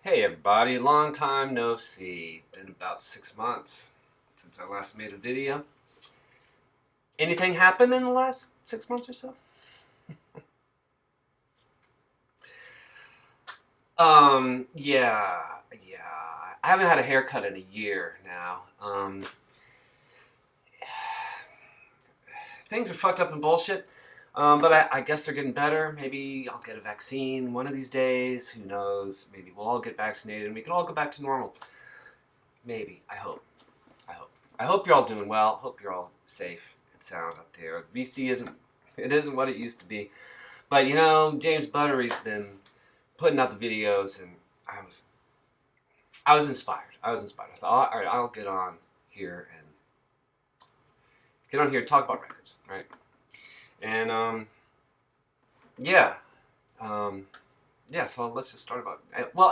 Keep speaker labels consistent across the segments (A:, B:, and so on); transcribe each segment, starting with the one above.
A: Hey everybody, long time no see. Been about 6 months since I last made a video. Anything happened in the last 6 months or so? Yeah. I haven't had a haircut in a year now. Things are fucked up and bullshit. But I guess they're getting better. Maybe I'll get a vaccine one of these days. Who knows? Maybe we'll all get vaccinated and we can all go back to normal. Maybe. I hope. I hope. I hope you're all doing well. Hope you're all safe and sound up there. VC isn't what it used to be. But you know, James Buttery's been putting out the videos, and I was inspired. I thought, all right, I'll get on here and talk about records, right? And yeah, yeah. So let's just start about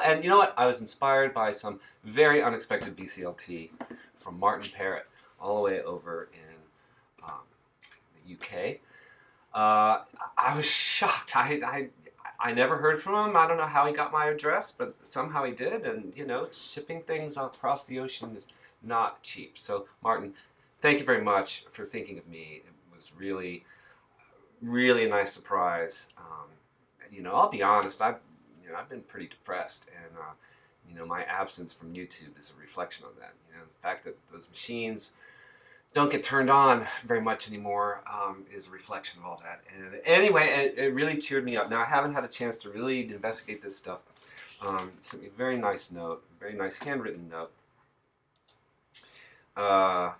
A: and you know what? I was inspired by some very unexpected VCLT from Martin Parrott, all the way over in the UK. I was shocked. I never heard from him. I don't know how he got my address, but somehow he did. And you know, shipping things across the ocean is not cheap. So Martin, thank you very much for thinking of me. It was really, really a nice surprise. You know, I'll be honest. I've been pretty depressed, and you know, my absence from YouTube is a reflection of that. You know, the fact that those machines don't get turned on very much anymore is a reflection of all that. And anyway, it really cheered me up. Now, I haven't had a chance to really investigate this stuff. Sent me a very nice note, a very nice handwritten note. Yeah,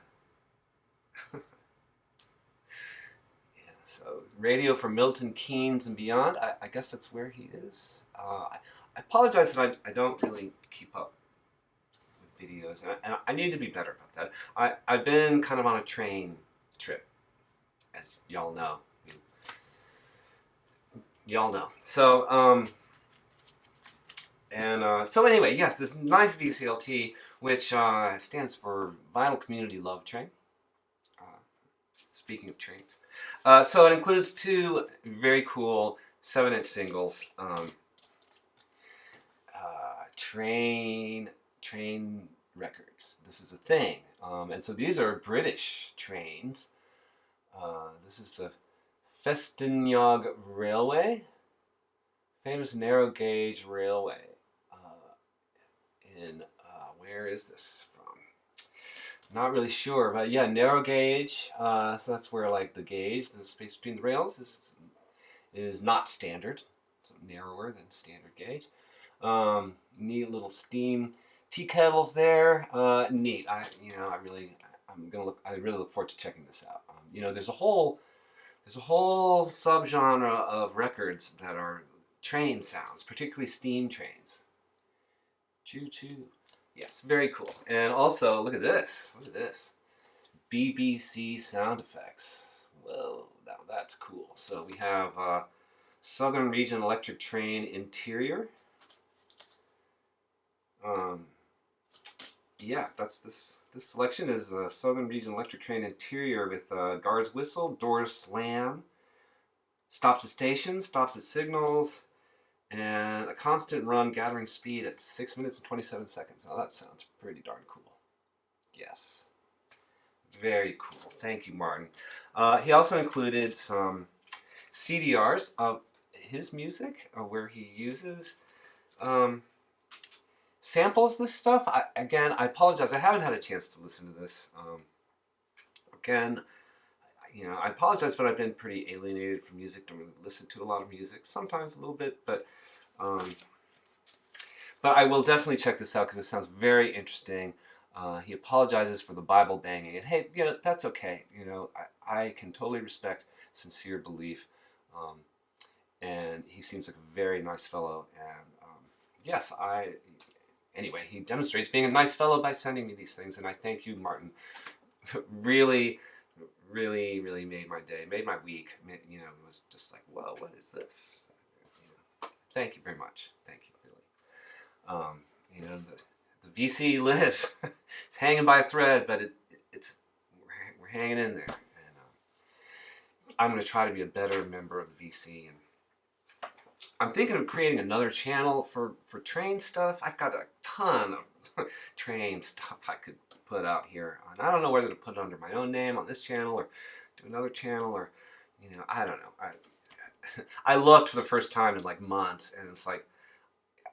A: so radio for Milton Keynes and beyond. I guess that's where he is. I apologize that I don't really keep up videos, and I need to be better about that. I've been kind of on a train trip, as y'all know. So, so anyway, yes, this nice VCLT, which stands for Vinyl Community Love Train. Speaking of trains. So it includes two very cool 7-inch singles. Train records. This is a thing. And so these are British trains. This is the Festiniog Railway, famous narrow gauge railway. Where is this from? Not really sure, but yeah, narrow gauge. So that's where like the gauge, the space between the rails, is not standard. It's narrower than standard gauge. Neat little steam tea kettles there. Neat. I really look forward to checking this out. You know, there's a whole subgenre of records that are train sounds, particularly steam trains. Choo choo. Yes, very cool. And also, look at this. BBC sound effects. Whoa, now that's cool. So we have Southern Region Electric Train Interior. Yeah, that's this selection is a Southern Region Electric Train Interior with guard's whistle, doors slam, stops at stations, stops at signals, and a constant run gathering speed at 6 minutes and 27 seconds. Now that sounds pretty darn cool. Yes. Very cool. Thank you, Martin. He also included some CDRs of his music where he uses samples this stuff. I apologize. I haven't had a chance to listen to this. Again, you know, I apologize, but I've been pretty alienated from music. Don't really listen to a lot of music. Sometimes a little bit, but I will definitely check this out because it sounds very interesting. He apologizes for the Bible banging, and hey, you know, that's okay. You know, I can totally respect sincere belief, and he seems like a very nice fellow. And yes, anyway, he demonstrates being a nice fellow by sending me these things, and I thank you, Martin. Really, really, really made my day, made my week. You know, it was just like, whoa, what is this? You know, thank you very much. Thank you, really. You know, the VC lives. It's hanging by a thread, but we're hanging in there. And I'm going to try to be a better member of the VC. And I'm thinking of creating another channel for train stuff. I've got a ton of train stuff I could put out here. And I don't know whether to put it under my own name on this channel or do another channel, or, you know, I don't know. I looked for the first time in like months, and it's like,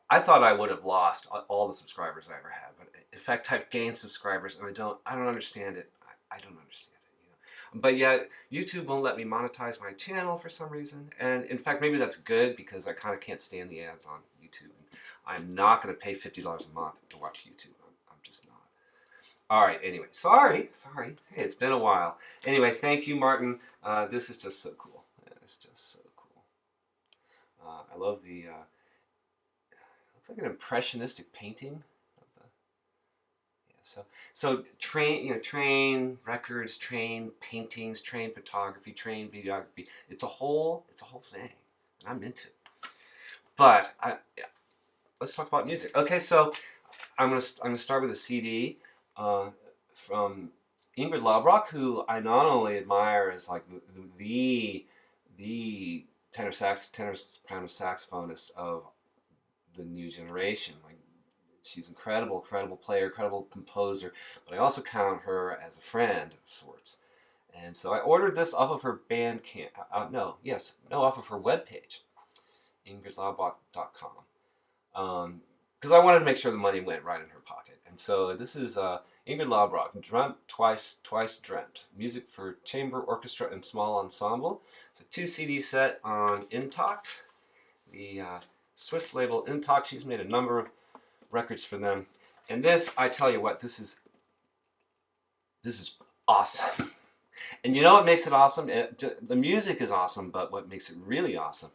A: I thought I would have lost all the subscribers I ever had, but in fact I've gained subscribers, and I don't understand it. I don't understand it, you know. But yet YouTube won't let me monetize my channel for some reason, and in fact maybe that's good, because I kind of can't stand the ads on YouTube. I'm not going to pay $50 a month to watch YouTube. I'm just not. All right. Anyway, sorry. Hey, it's been a while. Anyway, thank you, Martin. This is just so cool. It's just so cool. I love the. Looks like an impressionistic painting of the. Yeah. So train, you know, train records, train paintings, train photography, train videography. It's a whole thing, and I'm into it. But yeah. Let's talk about music. Okay, so I'm gonna start with a CD from Ingrid Lobrock, who I not only admire as like the tenor soprano saxophonist of the new generation. Like, she's incredible player, incredible composer, but I also count her as a friend of sorts. And so I ordered this off of her Bandcamp. Off of her webpage, ingridlobrock.com. Because I wanted to make sure the money went right in her pocket. And so this is Ingrid Lobrock, Dreamt Twice Dreamt. Music for chamber, orchestra, and small ensemble. It's a 2 CD set on Intact, the Swiss label Intact. She's made a number of records for them. And this, I tell you what, this is awesome. And you know what makes it awesome? The music is awesome, but what makes it really awesome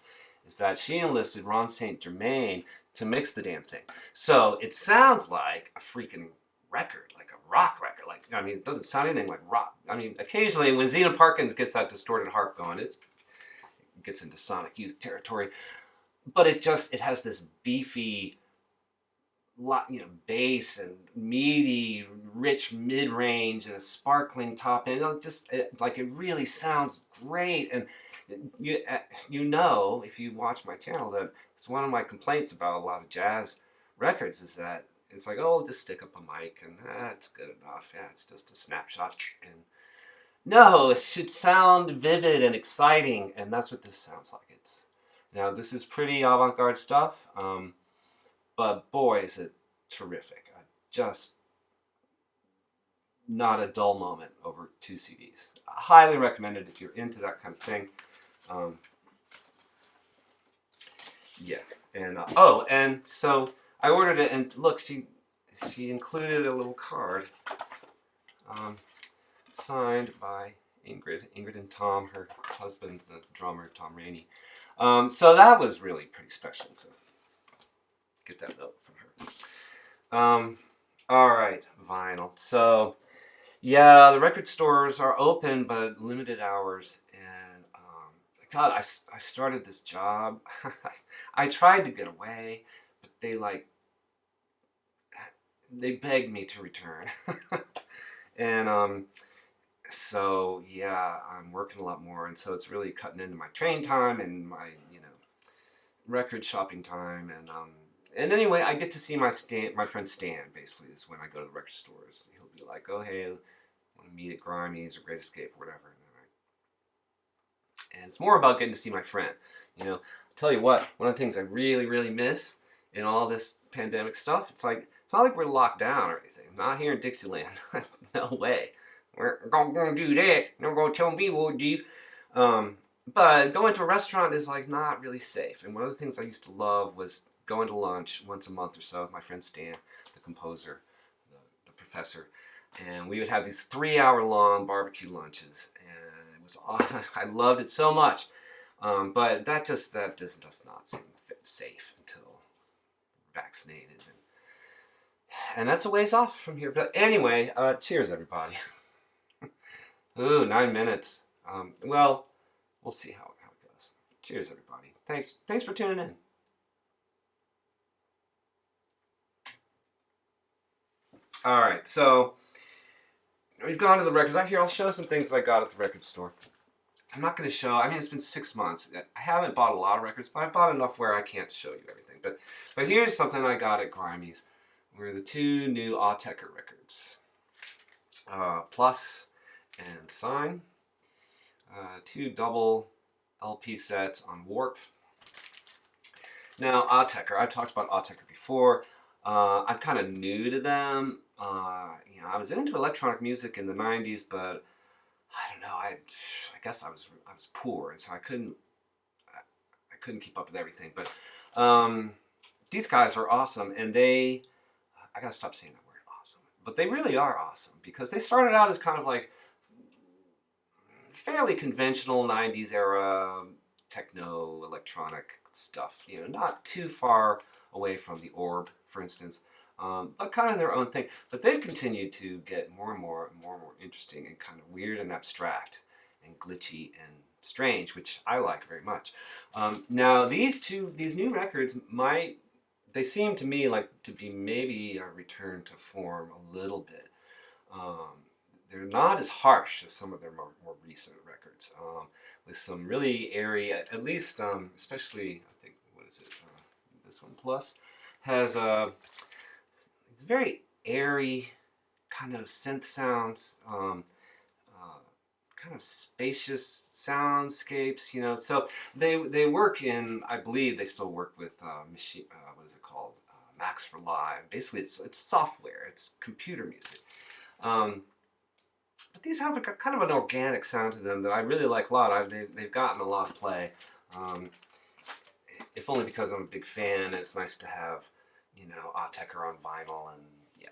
A: is that she enlisted Ron St. Germain to mix the damn thing. So it sounds like a freaking record, like a rock record. Like, I mean, it doesn't sound anything like rock. I mean, occasionally when Zena Parkins gets that distorted harp going, it gets into Sonic Youth territory. But it has this beefy, bass and meaty, rich mid-range and a sparkling top end. It really sounds great. And you know, if you watch my channel, that it's one of my complaints about a lot of jazz records is that it's like, oh, just stick up a mic and it's good enough. Yeah, it's just a snapshot. And no, it should sound vivid and exciting, and that's what this sounds like. Now this is pretty avant-garde stuff, but boy, is it terrific. Just not a dull moment over 2 CDs. I highly recommend it if you're into that kind of thing. Yeah, and and so I ordered it, and look, she included a little card signed by Ingrid and Tom, her husband, the drummer, Tom Rainey. So that was really pretty special to get that note from her. All right, vinyl. So yeah, the record stores are open, but limited hours. And God, I started this job. I tried to get away, but they begged me to return. And so yeah, I'm working a lot more, and so it's really cutting into my train time and my record shopping time. And anyway, I get to see my friend Stan. Basically, is when I go to the record stores. He'll be like, "Oh hey, want to meet at Grimey's or Great Escape or whatever." And it's more about getting to see my friend. I'll tell you what, one of the things I really, really miss in all this pandemic stuff, it's not like we're locked down or anything. Not here in Dixieland. No way. We're going to do that. We're going to tell people what to do. But going to a restaurant is not really safe. And one of the things I used to love was going to lunch once a month or so with my friend Stan, the composer, the professor. And we would have these 3-hour-long barbecue lunches. And it was awesome. I loved it so much. But that does not seem safe until vaccinated. And that's a ways off from here. But anyway, cheers, everybody. Ooh, 9 minutes. Well, we'll see how it goes. Cheers, everybody. Thanks for tuning in. All right, so we've gone to the records. I'll show some things I got at the record store. I'm not going to show. I mean, it's been 6 months. I haven't bought a lot of records, but I bought enough where I can't show you everything. But here's something I got at Grimey's, were the 2 new Autechre records, Plus and Sign, 2 double LP sets on Warp. Now, Autechre, I've talked about Autechre before. I'm kind of new to them. You know, I was into electronic music in the 90s, but I don't know. I guess I was poor, and so I couldn't keep up with everything. But these guys are awesome, and I gotta stop saying that word awesome. But they really are awesome because they started out as kind of like fairly conventional 90s era techno electronic stuff. You know, not too far away from the Orb, for instance. But kind of their own thing. But they've continued to get more and more interesting and kind of weird and abstract and glitchy and strange, which I like very much. Now these new records they seem to me like to be maybe a return to form a little bit. They're not as harsh as some of their more recent records, with some really airy, at least, especially, I think, what is it, this one, Plus, has it's very airy kind of synth sounds, kind of spacious soundscapes, you know. So they work in, I believe they still work with machine, what is it called, Max for Live. Basically, it's software, it's computer music. But these have kind of an organic sound to them that I really like a lot. They've gotten a lot of play, if only because I'm a big fan. And it's nice to have, you know, Autechre on vinyl, and yeah,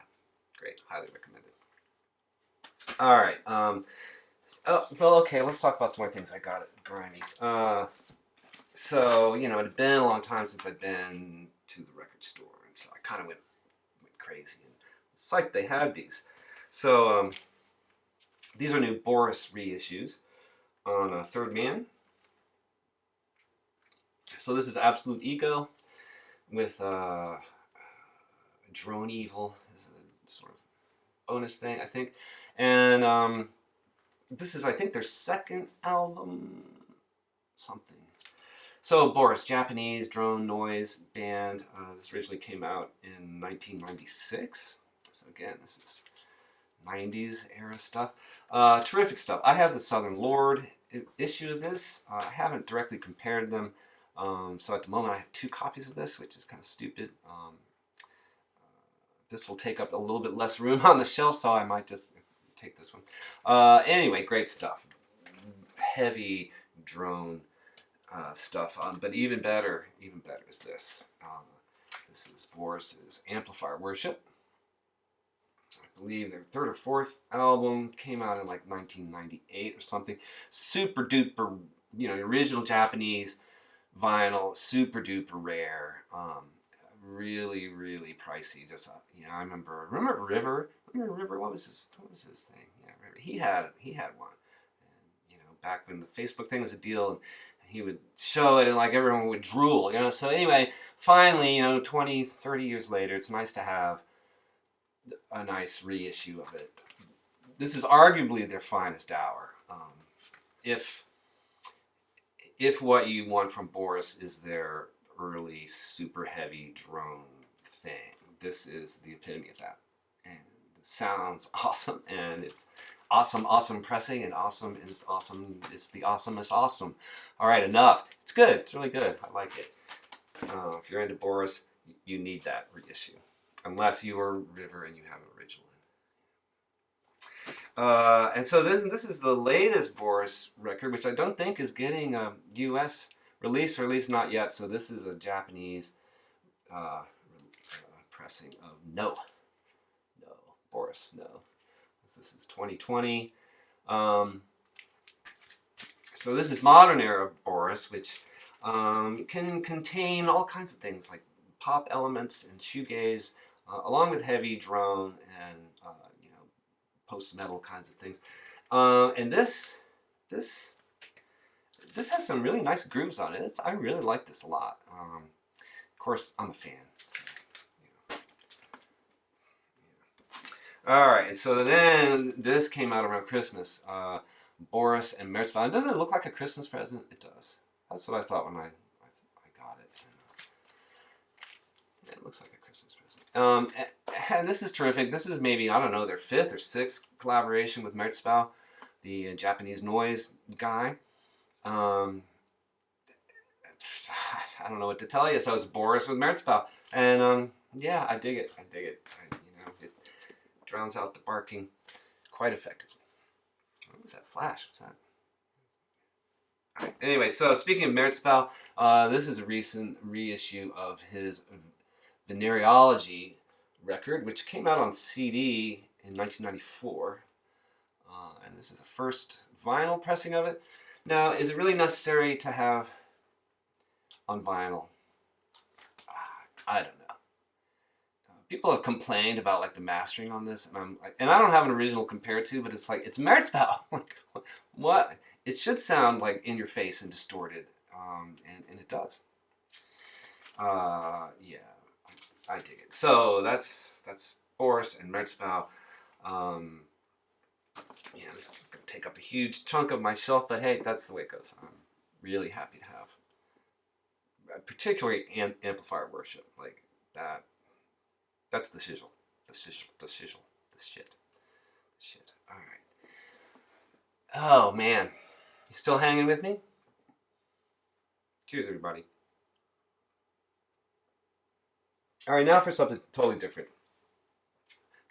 A: great, highly recommended. All right, oh, well, okay, let's talk about some more things I got at Grimey's. So, you know, it had been a long time since I'd been to the record store, and so I kind of went crazy, and it's like they had these. So, these are new Boris reissues on Third Man. So this is Absolute Ego with Drone Evil is a sort of bonus thing, I think. And this is, I think, their second album, something. So Boris, Japanese drone noise band. This originally came out in 1996. So again, this is 90s era stuff. Terrific stuff. I have the Southern Lord issue of this. I haven't directly compared them. So at the moment I have 2 copies of this, which is kind of stupid. This will take up a little bit less room on the shelf, so I might just take this one. Anyway, great stuff. Heavy drone stuff. But even better is this. This is Boris's Amplifier Worship. I believe their 3rd or 4th album came out in like 1998 or something. Super duper, you know, original Japanese vinyl, super duper rare. Really, really pricey. Just you know, I remember River. Remember River? What was his thing? Yeah, River. He had one. And, you know, back when the Facebook thing was a deal, and he would show it, and like everyone would drool. You know. So anyway, finally, you know, 20, 30 years later, it's nice to have a nice reissue of it. This is arguably their finest hour. If what you want from Boris is their early super heavy drone thing, this is the epitome of that. And it sounds awesome, and it's awesome pressing, and awesome is awesome. It's the awesomest awesome. All right, enough. It's good. It's really good. I like it. If you're into Boris, you need that reissue. Unless you are River and you have an original. And so this is the latest Boris record, which I don't think is getting a U.S. release, or at least not yet. So this is a Japanese pressing of No, Boris, No. This is 2020. So this is modern era Boris, which can contain all kinds of things like pop elements and shoegaze, along with heavy drone and you know, post-metal kinds of things. And this has some really nice grooves on it. I really like this a lot. Of course, I'm a fan. So, you know. All right, and so then this came out around Christmas. Boris and Merzbow. Doesn't it look like a Christmas present? It does. That's what I thought when I got it. It looks like a Christmas present. And this is terrific. This is maybe, I don't know, their 5th or 6th collaboration with Merzbow, the Japanese noise guy. I don't know what to tell you. So it's Boris with Merzbow. And yeah, I dig it. I dig it. It drowns out the barking quite effectively. What was that flash? What's that? All right. Anyway, so speaking of Merzbow, this is a recent reissue of his Venereology record, which came out on CD in 1994. And this is the first vinyl pressing of it. Now, is it really necessary to have on vinyl? I don't know. People have complained about like the mastering on this, and I don't have an original compared to, but it's like it's Merzbow. Like, what? It should sound like in your face and distorted, and it does. Yeah, I dig it. So that's Boris and Merzbow. Yeah, this is gonna take up a huge chunk of my shelf, but hey, that's the way it goes. I'm really happy to have, particularly Amplifier worship like that. That's the shizzle. The shit. All right. Oh, man. You still hanging with me? Cheers, everybody. All right, now for something totally different.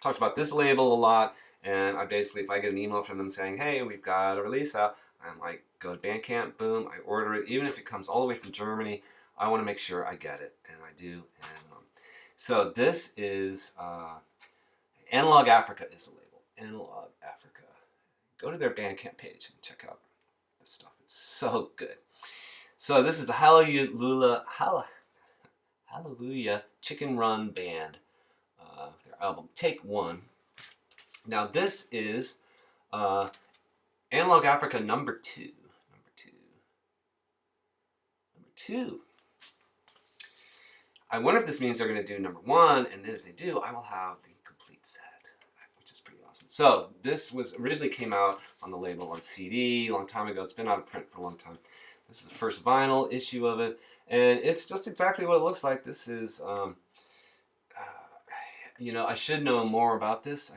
A: Talked about this label a lot, and I basically, if I get an email from them saying, hey, we've got a release out, I'm like, go to Bandcamp, boom, I order it. Even if it comes all the way from Germany, I want to make sure I get it, and I do. And so this is Analog Africa is the label. Analog Africa. Go to their Bandcamp page and check out this stuff. It's so good. So this is the Hallelujah Chicken Run Band. Their album Take One. Now this is Analog Africa number 2. Number two. I wonder if this means they're going to do number 1, and then if they do, I will have the complete set, which is pretty awesome. So this was originally came out on the label on CD a long time ago. It's been out of print for a long time. This is the first vinyl issue of it, and it's just exactly what it looks like. This is, I should know more about this,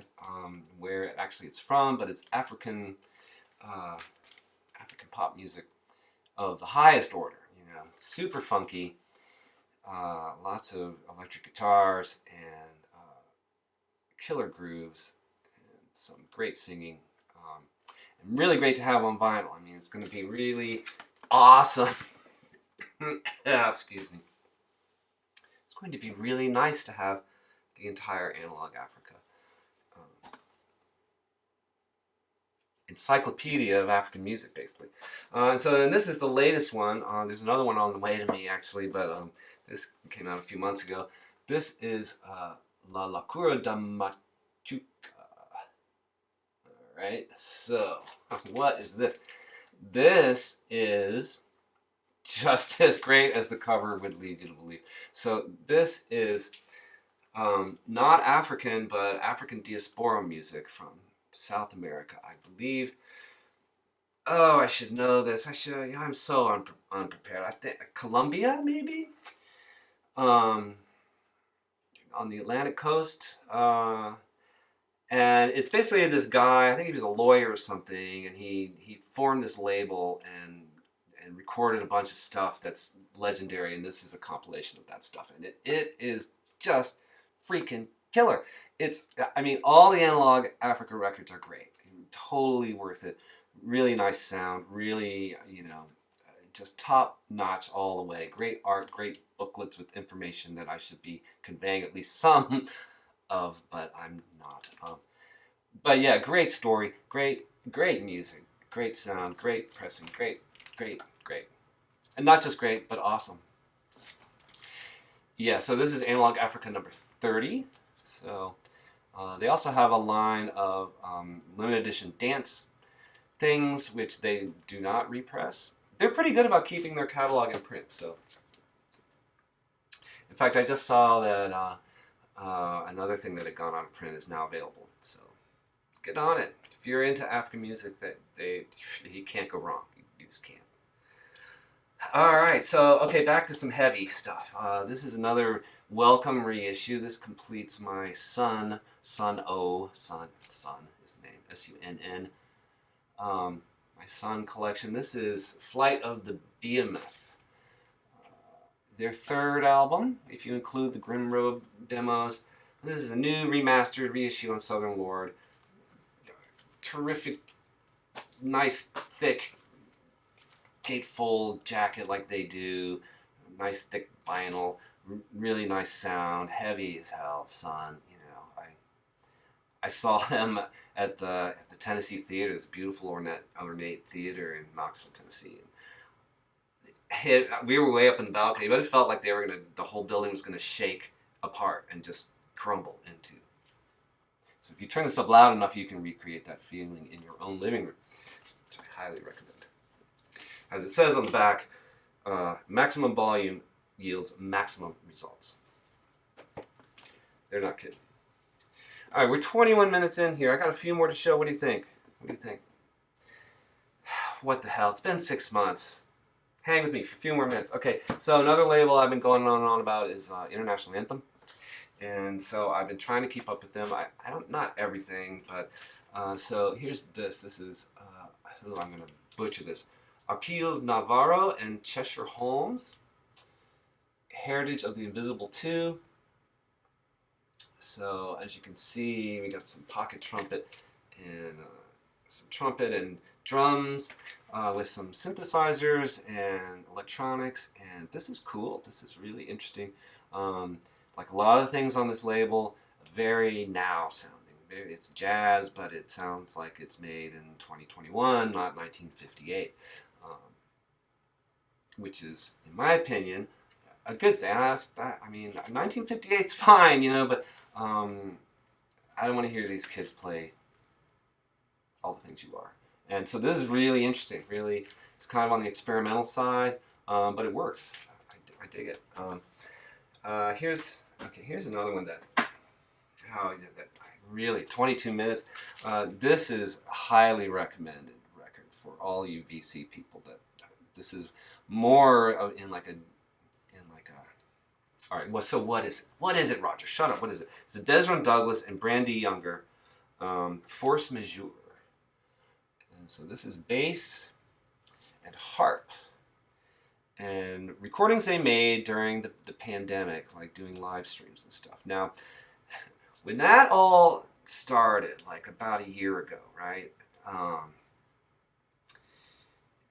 A: where actually it's from, but it's African pop music of the highest order. Super funky. Lots of electric guitars and killer grooves and some great singing, and really great to have on vinyl. I mean, it's going to be really awesome. Excuse me. It's going to be really nice to have the entire Analog Africa encyclopedia of African music, basically. And this is the latest one. There's another one on the way to me, actually, but this came out a few months ago. This is La Locura da Machuca. Alright, so what is this? This is just as great as the cover would lead you to believe. So this is not African, but African diaspora music from South America, I believe. Oh, I should know this. I'm so unprepared. I think Colombia, maybe? On the Atlantic coast. And it's basically this guy, I think he was a lawyer or something, and he formed this label and recorded a bunch of stuff that's legendary, and this is a compilation of that stuff. And it is just freaking killer. All the Analog Africa records are great. Totally worth it. Really nice sound. Really, just top notch all the way. Great art, great booklets with information that I should be conveying at least some of, but I'm not. But yeah, great story, great music, great sound, great pressing, great. And not just great, but awesome. Yeah, so this is Analog Africa number 30. So they also have a line of limited edition dance things, which they do not repress. They're pretty good about keeping their catalog in print. So, in fact, I just saw that another thing that had gone out of print is now available. So, get on it. If you're into African music, you can't go wrong. You just can't. All right, so okay, back to some heavy stuff. This is another welcome reissue. This completes my Sun is the name, Sunn. My Sun collection. This is Flight of the Behemoth. Their third album, if you include the Grim Road demos. This is a new remastered reissue on Southern Lord. Terrific, nice, thick gatefold jacket like they do. Nice, thick vinyl. Really nice sound. Heavy as hell, Sun. You know, I saw them at the Tennessee Theater, this beautiful ornate theater in Knoxville, Tennessee. We were way up in the balcony, but it felt like the whole building was gonna shake apart and just crumble into. So if you turn this up loud enough, you can recreate that feeling in your own living room, which I highly recommend. As it says on the back, maximum volume yields maximum results. They're not kidding. All right, we're 21 minutes in here. I got a few more to show. What do you think? What do you think? What the hell? It's been 6 months. Hang with me for a few more minutes. Okay, so another label I've been going on and on about is International Anthem. And so I've been trying to keep up with them. I don't, not everything, but so here's this. This is, I'm going to butcher this. Akil Navarro and Cheshire Holmes. Heritage of the Invisible 2. So as you can see, we got some pocket trumpet and drums with some synthesizers and electronics, and this is cool. This is really interesting. Like a lot of things on this label, very now sounding. It's jazz, but it sounds like it's made in 2021, not 1958, which is, in my opinion, a good thing. I mean, 1958's fine, you know, but I don't want to hear these kids play all the things you are. And so this is really interesting. Really, it's kind of on the experimental side, but it works. I dig it. Here's another one that really 22 minutes. This is a highly recommended record for all you VC people. This is more in like a. All right. Well, so what is it? What is it, Rodger? Shut up. What is it? It's a Desmond Douglas and Brandy Younger, Force Majeure. And so this is bass and harp. And recordings they made during the pandemic, like doing live streams and stuff. Now, when that all started, like about a year ago, right?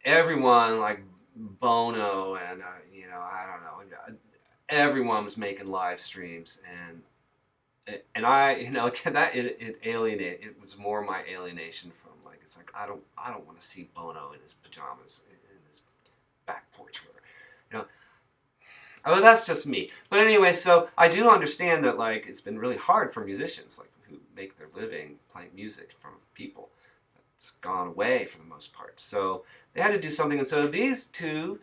A: Everyone, like Bono and, I don't know, everyone was making live streams, and I, it alienated. It was more my alienation from, like, it's like I don't want to see Bono in his pajamas in his back porch, Oh, that's just me. But anyway, so I do understand that, like, it's been really hard for musicians, like, who make their living playing music from people. It's gone away for the most part. So they had to do something, and so these two.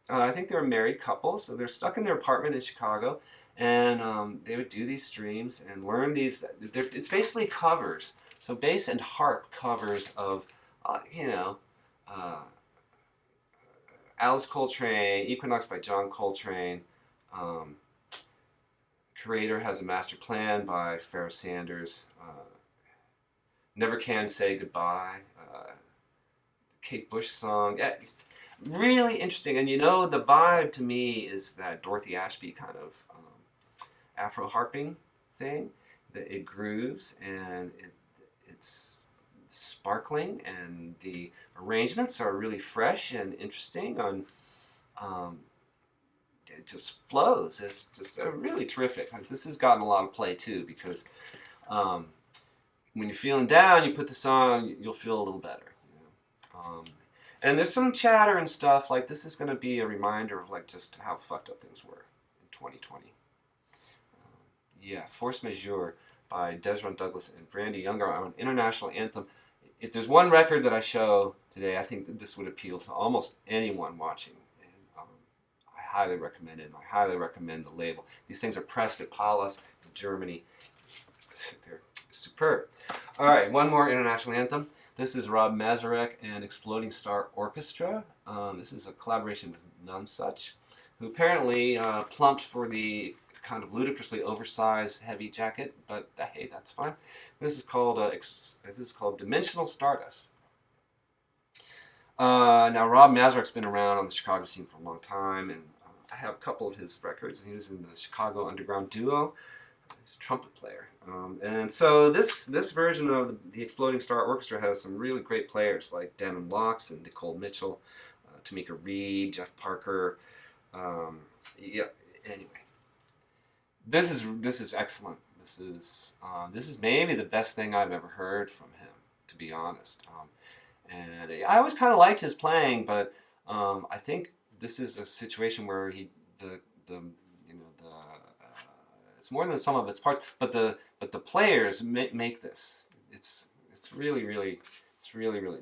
A: I think they're a married couple, so they're stuck in their apartment in Chicago, and they would do these streams and learn these. It's basically covers, so bass and harp covers of, Alice Coltrane, Equinox by John Coltrane, Creator Has a Master Plan by Pharoah Sanders, Never Can Say Goodbye, Kate Bush song. Yeah, it's really interesting, and the vibe to me is that Dorothy Ashby kind of Afro harping thing. That it grooves and it's sparkling, and the arrangements are really fresh and interesting. It just flows. It's just really terrific. This has gotten a lot of play too, because when you're feeling down, you put this on, you'll feel a little better. And there's some chatter and stuff, like this is going to be a reminder of, like, just how fucked up things were in 2020. Force Majeure by Desmond Douglas and Brandy Younger on International Anthem. If there's one record that I show today, I think that this would appeal to almost anyone watching. And I highly recommend it, and I highly recommend the label. These things are pressed at Palas in Germany. Superb. All right, one more international anthem. This is Rob Mazurek and Exploding Star Orchestra. This is a collaboration with None Such, who apparently plumped for the kind of ludicrously oversized heavy jacket, but hey, that's fine. This is called Dimensional Stardust. Now, Rob Mazurek's been around on the Chicago scene for a long time, and I have a couple of his records. He was in the Chicago Underground Duo. He's a trumpet player. And so this version of the Exploding Star Orchestra has some really great players like Damon Locks and Nicole Mitchell, Tamika Reed, Jeff Parker. Yeah. Anyway, this is excellent. This is maybe the best thing I've ever heard from him, to be honest. And I always kind of liked his playing, but I think this is a situation where it's more than some of its parts, but the players make this. It's really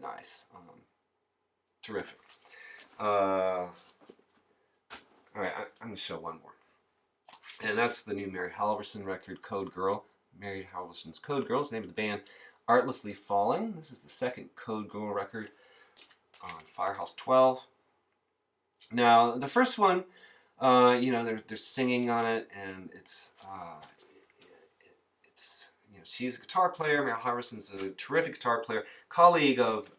A: nice. Terrific. All right, I'm going to show one more, and that's the new Mary Halvorson record, Code Girl. Mary Halvorson's Code Girl is the name of the band. Artlessly Falling. This is the second Code Girl record on Firehouse 12. Now, the first one, they're singing on it, and it's she's a guitar player. Mary Halvorson's a terrific guitar player, colleague of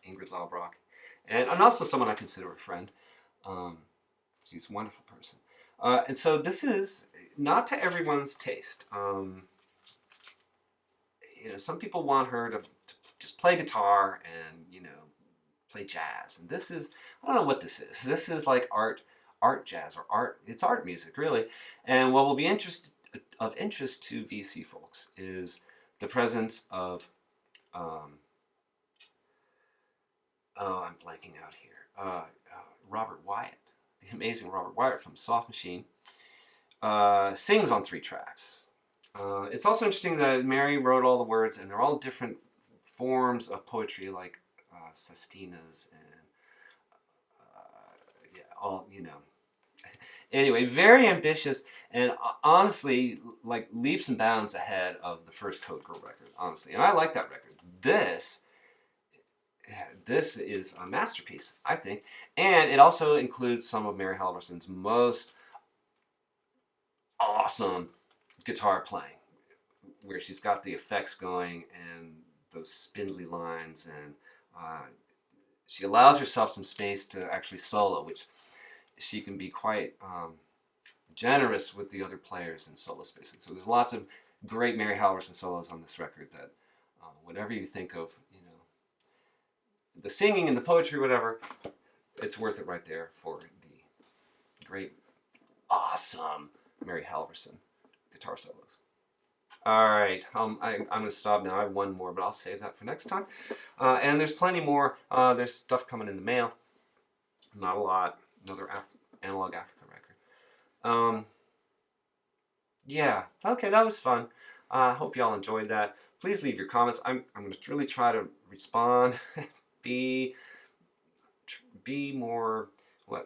A: Ingrid Laubrock, and also someone I consider a friend. She's a wonderful person. And so this is not to everyone's taste. Some people want her to just play guitar and, play jazz. And this is, I don't know what this is. This is like art jazz, or art. It's art music, really. And what will be of interest to VC folks is the presence of, I'm blanking out here, Robert Wyatt, the amazing Robert Wyatt from Soft Machine, sings on 3 tracks. It's also interesting that Mary wrote all the words, and they're all different forms of poetry, like sestinas and Anyway, very ambitious, and honestly, like leaps and bounds ahead of the first Code Girl record. Honestly, and I like that record. This is a masterpiece, I think, and it also includes some of Mary Halvorson's most awesome guitar playing, where she's got the effects going and those spindly lines, and she allows herself some space to actually solo, which she can be quite generous with the other players in solo space. And so there's lots of great Mary Halvorson solos on this record that whatever you think of, the singing and the poetry, whatever, it's worth it right there for the great, awesome Mary Halvorson guitar solos. All right, I'm going to stop now. I have one more, but I'll save that for next time. And there's plenty more. There's stuff coming in the mail. Not a lot. Another Analog Africa record. Yeah, okay, that was fun. I hope y'all enjoyed that. Please leave your comments. I'm going to really try to respond. Be more,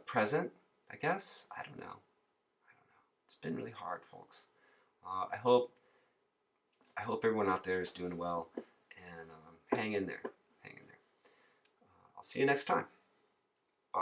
A: present, I guess? I don't know. It's been really hard, folks. I hope everyone out there is doing well, and hang in there. I'll see you next time.